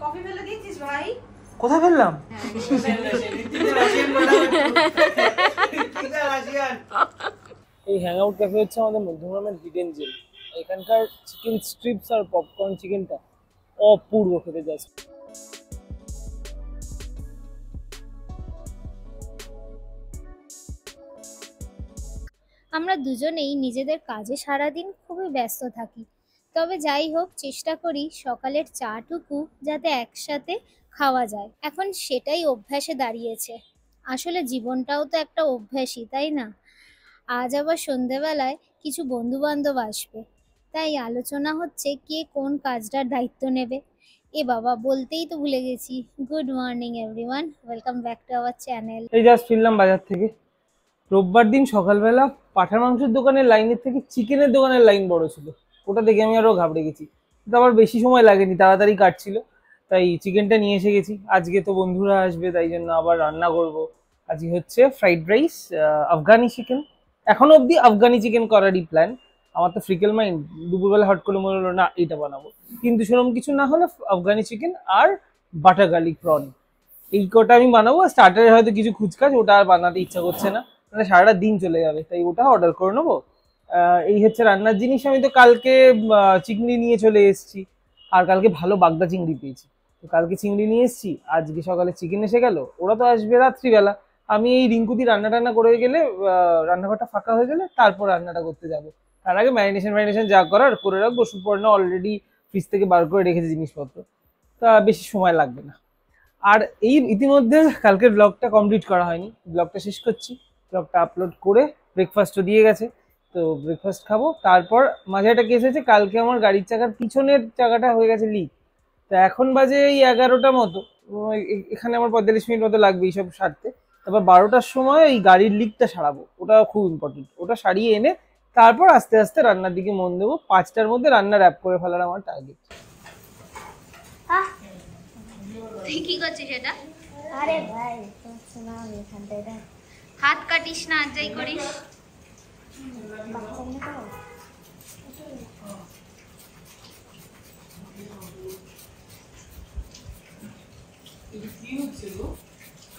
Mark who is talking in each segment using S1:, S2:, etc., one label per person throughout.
S1: Coffee ফেলে দিয়েছিস ভাই?
S2: কোথায় ফেললাম? এই হ্যাংআউট ক্যাফে হচ্ছে আমাদের মধ্যমগ্রামের হিডেন জেম। এখানকার চিকেন স্ট্রিপস আর পপকর্ন চিকেনটা অপূর্ব খেতে জাস্ট।
S3: আমরা দুজনেই নিজেদের কাজে সারাদিন খুবই ব্যস্ত থাকি, তবে যাই হোক চেষ্টা করি সকালের চাটুকু যাতে একসাথে খাওয়া যায়। এখন সেটাই অভ্যাসে দাঁড়িয়েছে। আসলে জীবনটাও তো একটা অভ্যাসই, তাই না? আজ আবার সন্ধেবেলায় কিছু বন্ধু বান্ধব আসবে, তাই আলোচনা হচ্ছে কে কোন কাজটার দায়িত্ব নেবে। এ বাবা, বলতেই তো ভুলে গেছি। Good morning everyone, welcome back to our channel.
S2: এই জাস্ট ফিরলাম বাজার থেকে। রোববার দিন সকালবেলা পাঠার মাংসের দোকানের লাইনের থেকে চিকেনের দোকানের লাইন বড় ছিল। ওটা দেখে আমি আরো ঘাবড়ে গেছি। কিন্তু আমার বেশি সময় লাগেনি, তাড়াতাড়ি কাটছিল, তাই চিকেনটা নিয়ে এসে গেছি। আজকে তো বন্ধুরা আসবে, তাই জন্য আবার রান্না করব। আজকে হচ্ছে ফ্রাইড রাইস, আফগানি চিকেন। এখনো অবধি আফগানি চিকেন করারই প্ল্যান। আমার তো ফ্রিকেল মাইন্ড, দুপুরবেলা হট করে মনে হলো না এটা বানাবো, কিন্তু সেরকম কিছু না হলে আফগানি চিকেন আর বাটার গার্লিক প্রন, এই কটা আমি বানাবো। স্টার্টারে হয়তো কিছু খুচকাচ, ওটা আর বানাতে ইচ্ছা করছে না, মানে সারাটা দিন চলে যাবে, তাই ওটা অর্ডার করে নেবো। এই হচ্ছে রান্নার জিনিস। আমি তো কালকে চিংড়ি নিয়ে চলে এসেছি, আর কালকে ভালো বাগদা চিংড়ি পেয়েছি, তো কালকে চিংড়ি নিয়ে এসেছি। আজকে সকালে চিকেন এসে গেল, ওরা তো আসবে রাত্রিবেলা। আমি এই রিঙ্কুদি রান্না টান্না করে গেলে, রান্নাঘরটা ফাঁকা হয়ে গেলে তারপর রান্নাটা করতে যাবো। তার আগে ম্যারিনেশন যা করার করে রাখবো। সুপর্ণা অলরেডি ফ্রিজ থেকে বার করে রেখেছে জিনিসপত্র, তা বেশি সময় লাগবে না। আর এই ইতিমধ্যে কালকের ব্লগটা কমপ্লিট করা হয়নি, ব্লগটা শেষ করছি। ব্লগটা আপলোড করে ব্রেকফাস্টও দিয়ে গেছে, তো ব্রেকফাস্ট খাবো। তারপর মাঝে একটা কেস হয়েছে, কালকে আমার গাড়ির চাকার পিছনের চাকাটা হয়ে গেছে লিক। তো এখন বাজে এই 11টা মতো। এখানে আমার 45 মিনিট মতো লাগবে এইসব সারতে। তারপর 12টার সময় এই গাড়ির লিকটা সারাবো, ওটা খুব ইম্পর্টেন্ট। ওটা সারিয়ে এনে তারপর আস্তে আস্তে রান্নার দিকে মন দেবো। 5টার মধ্যে রান্না র্যাপ করে ফেলার আমার টার্গেট।
S3: তুই কি করছিস এটা?
S4: আরে ভাই শোনা, আমি এখানটা এটা
S3: হাত কাটিস না, আর যাই করিস।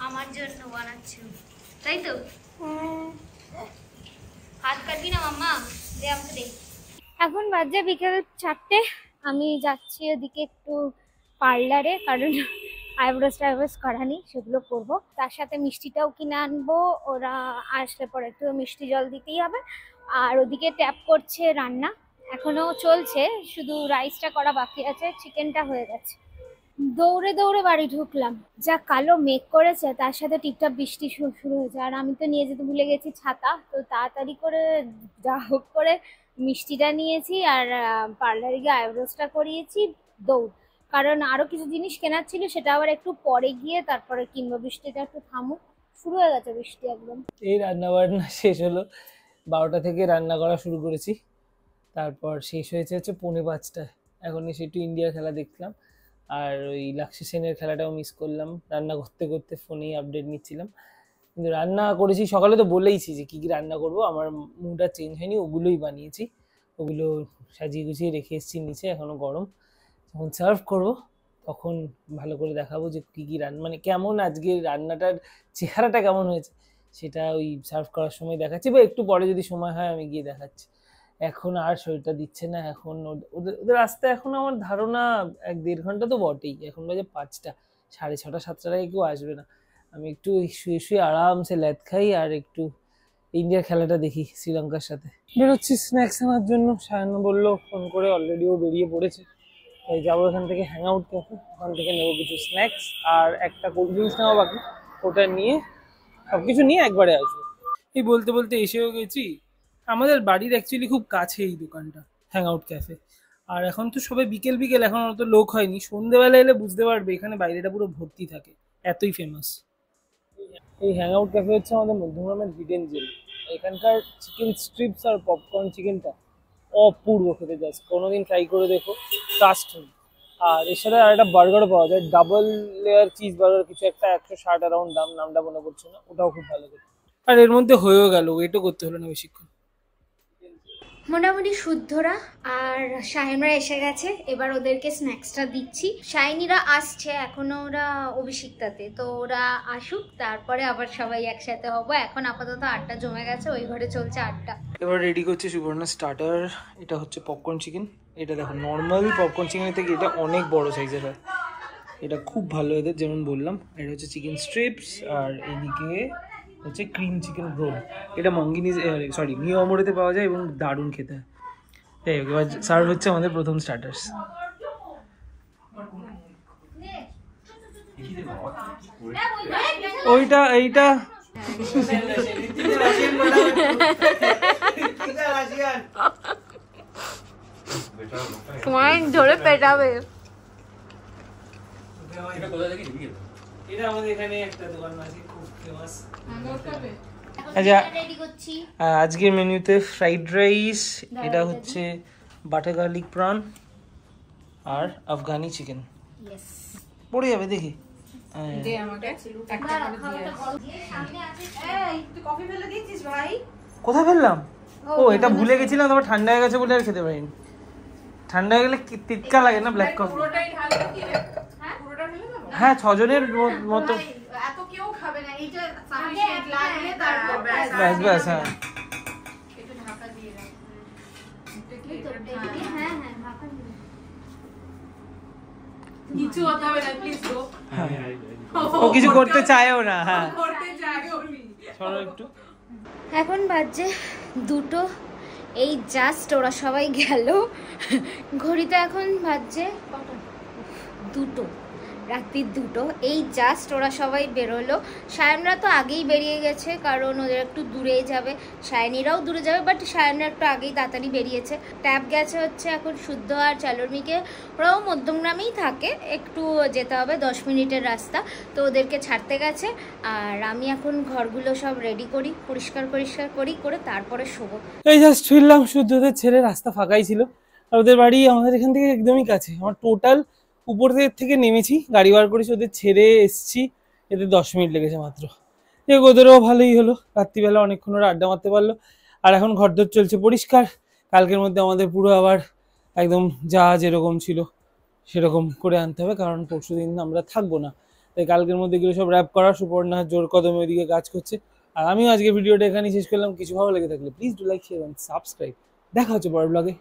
S3: আমার জন্য বানাচ্ছ, তাই তো? হাত কাটবি না মাম্মা, দে আমাকে দে। এখন বাজে বিকেল 4টে। আমি যাচ্ছি ওদিকে একটু পার্লারে, কারণ আইব্রোস করানি, সেগুলো করব। তার সাথে মিষ্টিটাও কিনে আনবো, ওরা আসলে পরে একটু মিষ্টি জল দিতেই হবে। আর ওদিকে ট্যাপ করছে রান্না, এখনো চলছে, শুধু রাইসটা করা বাকি আছে, চিকেনটা হয়ে গেছে। দৌড়ে দৌড়ে বাড়ি ঢুকলাম, যা কালো মেঘ করেছে, তার সাথে টিপটাপ বৃষ্টি শুরু হয়েছে। আর আমি তো নিয়ে যেতে ভুলে গেছি ছাতা, তো তাড়াতাড়ি করে যা হোক করে মিষ্টিটা নিয়েছি আর পার্লারে গিয়ে আইব্রোসটা করিয়েছি। দৌড়, কারণ আরো কিছু জিনিস কেনার ছিল, সেটা আবার একটু পরে গিয়ে তারপরে কিনবো। বৃষ্টিটা একটু থামুক, শুরু হয়ে গেছে বৃষ্টি একদম।
S2: এই রান্না বান্না শেষ হলো, 12টা থেকে রান্না করা শুরু করেছি। তারপর শেষ হয়েছে হচ্ছে 4:45টায়। এখন এসে একটু ইন্ডিয়ার খেলা দেখলাম, আর ওই লাক্সি সেনের খেলাটাও মিস করলাম। রান্না করতে করতে ফোনেই আপডেট নিচ্ছিলাম। কিন্তু রান্না করেছি সকালে, তো বলেইছি যে কী কী রান্না করবো। আমার মুডটা চেঞ্জ হয়নি, ওগুলোই বানিয়েছি। ওগুলো সাজিয়ে গুছিয়ে রেখে এসেছি নিচে, এখনও গরম। যখন সার্ভ করবো তখন ভালো করে দেখাবো যে কী কী রান্না, মানে কেমন আজকে রান্নাটার চেহারাটা কেমন হয়েছে, সেটা ওই সার্ভ করার সময় দেখাচ্ছি, বা একটু পরে যদি সময় হয় আমি গিয়ে দেখাচ্ছি। এখন আর শরীরটা দিচ্ছে না। এখন ওদের ওদের আসতে এখন আমার ধারণা 1-1.5 ঘন্টা তো বটেই। এখন বাজে 5টা, 6:30 7টার আগে কেউ আসবে না। আমি একটু শুয়ে শুয়ে আরামসে ল্যাদ খাই আর একটু ইন্ডিয়ার খেলাটা দেখি শ্রীলঙ্কার সাথে। বেরোচ্ছি স্ন্যাক্স আনার জন্য। সায়ন বললো ফোন করে, অলরেডি ও বেরিয়ে পড়েছে, তাই যাবো এখান থেকে হ্যাংআউট ক্যাফে। ওখান থেকে নেবো কিছু স্ন্যাক্স আর একটা কোল্ড ড্রিঙ্কস নেওয়া বাকি, ওটা নিয়ে সবকিছু নিয়ে একবারে আসবো। এই বলতে বলতে এসেও গেছি। আমাদের বাড়ির অ্যাকচুয়ালি খুব কাছে এই দোকানটা, হ্যাংআউট ক্যাফে। আর এখন তো সবাই বিকেল বিকেল, এখন অত লোক হয়নি। সন্ধ্যেবেলা এলে বুঝতে পারবে এখানে বাইরেটা পুরো ভর্তি থাকে, এতই ফেমাস। এই হ্যাংআউট ক্যাফে হচ্ছে আমাদের মধ্যমগ্রামের হিডেন জেম। এখানকার চিকেন স্ট্রিপস আর পপকর্ন চিকেনটা অপূর্ব খেতে, জাস্ট কোনোদিন ট্রাই করে দেখো, ট্রাস্ট মি। আর এর সাথে আর একটা বার্গারও পাওয়া যায়, ডাবল লেয়ার চিজ বার্গার, কিছু একটা 160 অ্যারাউন্ড দাম, নামটা মনে পড়ছে না। ওটাও খুব ভালো খেতে। আর এর মধ্যে হয়েও গেল, ওয়েটও করতে হলো না বেশিক্ষণ।
S3: মোটামুটি শুদ্ধরা আর শাহিনরা এসে গেছে, এবার ওদেরকে স্ন্যাক্সটা দিচ্ছি। শাইনিরা আসছে, এখনো ওরা অভিষিক্তাতে, তো ওরা আসুক তারপরে আবার সবাই একসাথে হবো। এখন আপাতত আড্ডা জমে গেছে, ওই ঘরে চলছে আড্ডা।
S2: এবার রেডি করছে সুবর্ণা স্টার্টার। এটা হচ্ছে পপকর্ন চিকেন। এটা দেখো নর্মাল পপকর্ন চিকেনের থেকে এটা অনেক বড় সাইজের হয়, এটা খুব ভালো এদের, যেমন বললাম। এটা হচ্ছে চিকেন স্ট্রিপস, আর এইদিকে হচ্ছে ক্রিম চিকেন রোল। এটা মঙ্গিনি সরি নিউ আমরেতে পাওয়া যায় এবং দারুণ খেতে হয়। তাই এবার সার্ভ হচ্ছে আমাদের প্রথম স্টার্টার্স। ওইটা এইটা
S3: তোমায় ধরে পেটাবে।
S2: এটা আমাদের এখানে একটা দোকান আছে খুব ফেমাস। আচ্ছা,
S3: রেডি করছি।
S2: আজকের মেনুতে ফ্রাইড রাইস, এটা হচ্ছে বাটার গার্লিক প্রন আর আফগানি চিকেন। পড়ে যাবে দেখি। কোথায় ফেললাম? ও এটা ভুলে গেছিলাম, তারপর ঠান্ডা হয়ে গেছে বলে আর খেতে পারিনি। ঠান্ডা হয়ে গেলে তিতকা লাগে না ব্ল্যাক কফি। হ্যাঁ 6 জনের মতো। ব্যাস ব্যাস, হ্যাঁ। ও কিছু করতে চায়ও না। হ্যাঁ চলো একটু।
S3: এখন বাজে 2টো, এই জাস্ট ওরা সবাই গেল। ঘড়িতে এখন বাজে 2টো, রাত্রির 2টো। এই জাস্ট ওরা সবাই বেরোলো। সায়নরা তো আগেই বেরিয়ে গেছে, কারণ ওদের একটু দূরেই যাবে, শায়নিরাও দূরে যাবে, বাট সায়নরা একটু আগেই তাড়াতাড়ি বেরিয়েছে। ট্যাব গেছে হচ্ছে এখন শুদ্ধ আর চালুর্মিকে, ওরাও মধ্যমগ্রামেই থাকে, একটু যেতে হবে 10 মিনিটের রাস্তা, তো ওদেরকে ছাড়তে গেছে। আর আমি এখন ঘরগুলো সব রেডি করি, পরিষ্কার করে তারপরে শোবো।
S2: এই জাস্ট ফিরলাম শুদ্ধদের ছেড়ে, রাস্তা ফাঁকাই ছিল। আর ওদের বাড়ি আমাদের এখান থেকে একদমই কাছে। আমার টোটাল উপর থেকে নেমেছি, গাড়ি বার করেছি, ওদের ছেড়ে এসছি, এদের 10 মিনিট লেগেছে মাত্র। ওদেরও ভালোই হলো, রাত্রিবেলা অনেকক্ষণ ওরা আড্ডা মারতে পারলো। আর এখন ঘরদোর চলছে পরিষ্কার। কালকের মধ্যে আমাদের পুরো আবার একদম যা যেরকম ছিল সেরকম করে আনতে হবে, কারণ পরশু দিন আমরা থাকবো না। তাই কালকের মধ্যে এগুলো সব র্যাপ করা। সুপর্ণা জোর কদমে ওইদিকে কাজ করছে। আর আমিও আজকে ভিডিওটা এখানেই শেষ করলাম। কিছু ভালো লেগে থাকলে please do like, share and subscribe. দেখা হচ্ছে পরের ব্লগে।